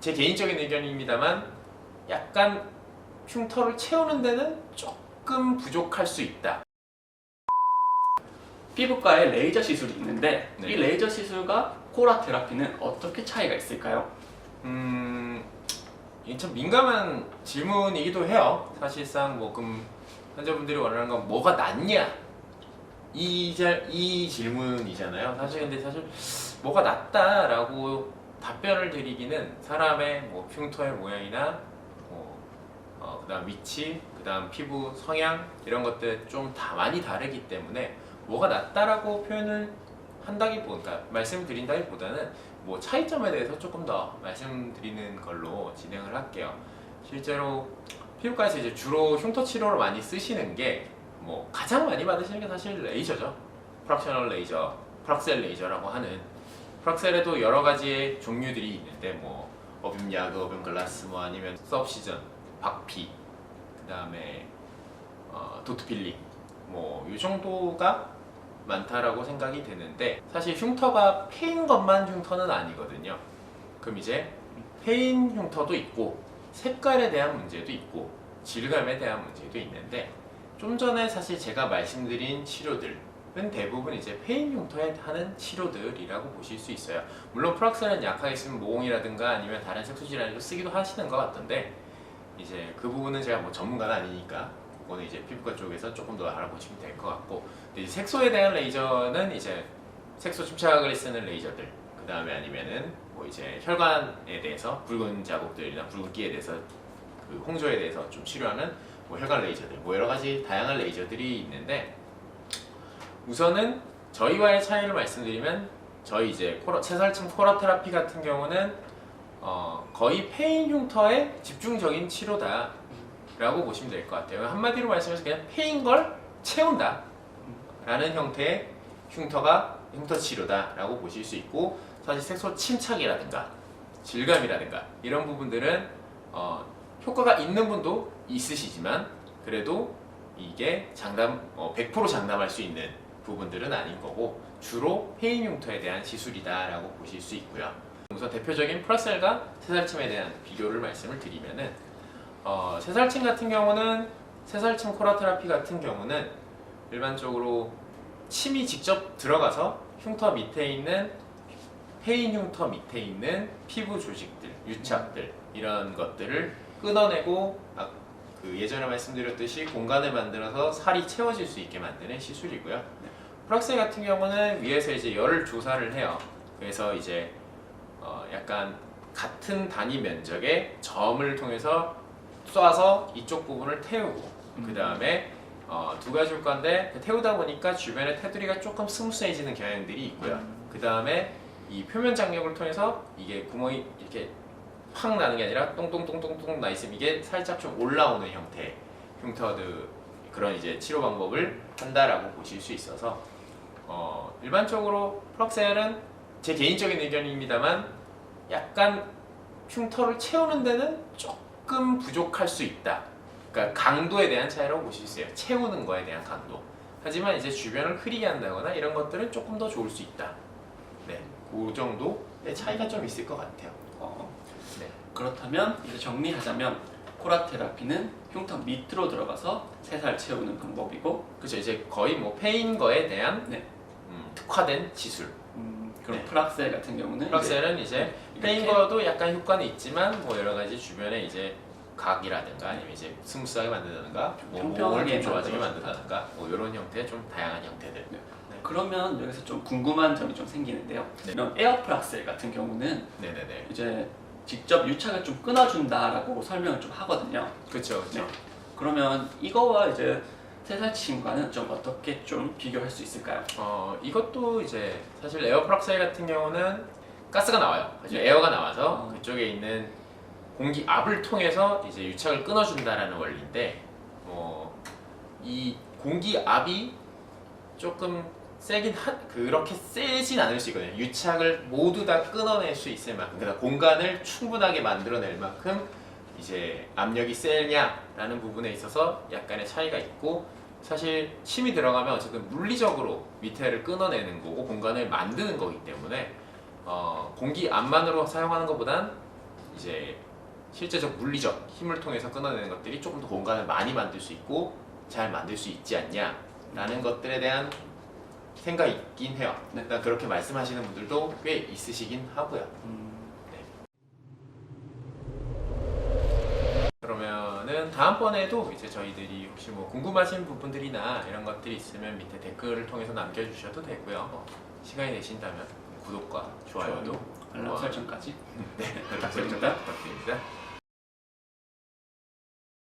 제 개인적인 의견입니다만 약간 흉터를 채우는 데는 조금 부족할 수 있다. 피부과에 레이저 시술이 있는데 네. 이 레이저 시술과 코라 테라피는 어떻게 차이가 있을까요? 이게 참 민감한 질문이기도 해요. 사실상 그럼 환자분들이 원하는 건 뭐가 낫냐? 이 질문이잖아요. 사실 뭐가 낫다라고 답변을 드리기는 사람의 흉터의 모양이나 그다음 위치, 그다음 피부 성향 이런 것들 좀 다 많이 다르기 때문에 뭐가 낫다라고 표현을 그러니까 말씀드린다기보다는 차이점에 대해서 조금 더 말씀드리는 걸로 진행을 할게요. 실제로 피부과에서 이제 주로 흉터 치료를 많이 쓰시는 게 가장 많이 받으시는 게 사실 레이저죠. 프락셔널 레이저, 프락셀 레이저라고 하는 프락셀에도 여러 가지의 종류들이 있는데 어뷸 야그, 어뷸 글라스 아니면 서브시전, 박피, 그다음에 도트 필링 이 정도가 많다라고 생각이 되는데 사실 흉터가 패인 것만 흉터는 아니거든요. 그럼 이제 패인 흉터도 있고 색깔에 대한 문제도 있고 질감에 대한 문제도 있는데 좀 전에 사실 제가 말씀드린 치료들은 대부분 이제 패인 흉터에 하는 치료들이라고 보실 수 있어요. 물론 프락셀은 약하게 쓰면 모공이라든가 아니면 다른 색소 질환에도 쓰기도 하시는 것 같던데 이제 그 부분은 제가 전문가는 아니니까 그거는 이제 피부과 쪽에서 조금 더 알아보시면 될 것 같고 근데 이제 색소에 대한 레이저는 이제 색소 침착을 쓰는 레이저들 그 다음에 아니면은 이제 혈관에 대해서 붉은 자국들이나 붉은기에 대해서 그 홍조에 대해서 좀 치료하는 혈관 레이저들 여러 가지 다양한 레이저들이 있는데 우선은 저희와의 차이를 말씀드리면 저희 이제 채살층 코라 테라피 같은 경우는 거의 패인 흉터의 집중적인 치료다 라고 보시면 될 것 같아요. 한마디로 말씀해서 그냥 패인 걸 채운다 라는 형태의 흉터 치료다 라고 보실 수 있고 사실 색소 침착이라든가 질감이라든가 이런 부분들은 효과가 있는 분도 있으시지만 그래도 이게 100% 장담할 수 있는 부분들은 아닌 거고 주로 패인 흉터에 대한 시술이다 라고 보실 수 있고요. 우선 대표적인 프락셀과 새살침에 대한 비교를 말씀을 드리면은 새살침 같은 경우는 새살침 코라 테라피 같은 경우는 일반적으로 침이 직접 들어가서 흉터 밑에 있는 패인 흉터 밑에 있는 피부 조직들, 유착들 이런 것들을 끊어내고 그 예전에 말씀드렸듯이 공간을 만들어서 살이 채워질 수 있게 만드는 시술이고요. 프락셀 같은 경우는 위에서 이제 열을 조사를 해요. 그래서 이제 약간 같은 단위 면적의 점을 통해서 쏴서 이쪽 부분을 태우고 그 다음에 두 가지 효과인데 태우다 보니까 주변에 테두리가 조금 스무스해지는 경향들이 있고요. 그 다음에 이 표면 장력을 통해서 이게 구멍이 이렇게 확 나는 게 아니라 똥똥똥똥똥 나 있으면 이게 살짝 좀 올라오는 형태의 흉터들 그런 이제 치료 방법을 한다라고 보실 수 있어서 일반적으로 프락셀은 제 개인적인 의견입니다만 약간 흉터를 채우는 데는 조금 부족할 수 있다. 그러니까 강도에 대한 차이라고 보실 수 있어요. 채우는 거에 대한 강도. 하지만 이제 주변을 흐리게 한다거나 이런 것들은 조금 더 좋을 수 있다. 네, 그 정도의 차이가 좀 있을 것 같아요. 네. 그렇다면 이제 정리하자면 코라 테라피는 흉터 밑으로 들어가서 새살 채우는 방법이고 그렇죠. 이제 거의 패인 거에 대한 네. 특화된 시술. 그럼 네. 프락셀 같은 경우는 프락셀은 이제 패인 거도 약간 효과는 있지만 여러 가지 주변에 이제 각이라든가 아니면 이제 스무스하게 만든다든가 모공을 좀 좋아지게 만든다든가 이런 형태의 좀 다양한 형태들. 네. 그러면 여기서 좀 궁금한 점이 좀 생기는데요. 네. 이런 에어 프락셀 같은 경우는 네네네. 이제 직접 유착을 좀 끊어준다라고 설명을 좀 하거든요. 그렇죠. 네. 그러면 이거와 이제 새살침과는 좀 어떻게 좀 비교할 수 있을까요? 이것도 이제 사실 에어 프락셀 같은 경우는 가스가 나와요. 에어가 나와서 그쪽에 있는 공기압을 통해서 이제 유착을 끊어준다라는 원리인데 이 공기압이 조금 세긴 그렇게 세진 않을 수 있거든요. 유착을 모두 다 끊어낼 수 있을 만큼, 그러니까 공간을 충분하게 만들어낼 만큼 이제 압력이 세냐라는 부분에 있어서 약간의 차이가 있고, 사실 침이 들어가면 어쨌든 물리적으로 밑에를 끊어내는 거고 공간을 만드는 거기 때문에 공기압만으로 사용하는 것보단 이제 실제적 물리적 힘을 통해서 끊어내는 것들이 조금 더 공간을 많이 만들 수 있고 잘 만들 수 있지 않냐라는 것들에 대한 생각이 있긴 해요. 네. 일단 그렇게 말씀하시는 분들도 꽤 있으시긴 하고요. 그러면은 다음번에도 이제 저희들이 혹시 뭐 궁금하신 부분들이나 이런 것들이 있으면 밑에 댓글을 통해서 남겨주셔도 되고요. 시간이 되신다면 구독과 좋아요도 알람 설정까지 부탁드립니다.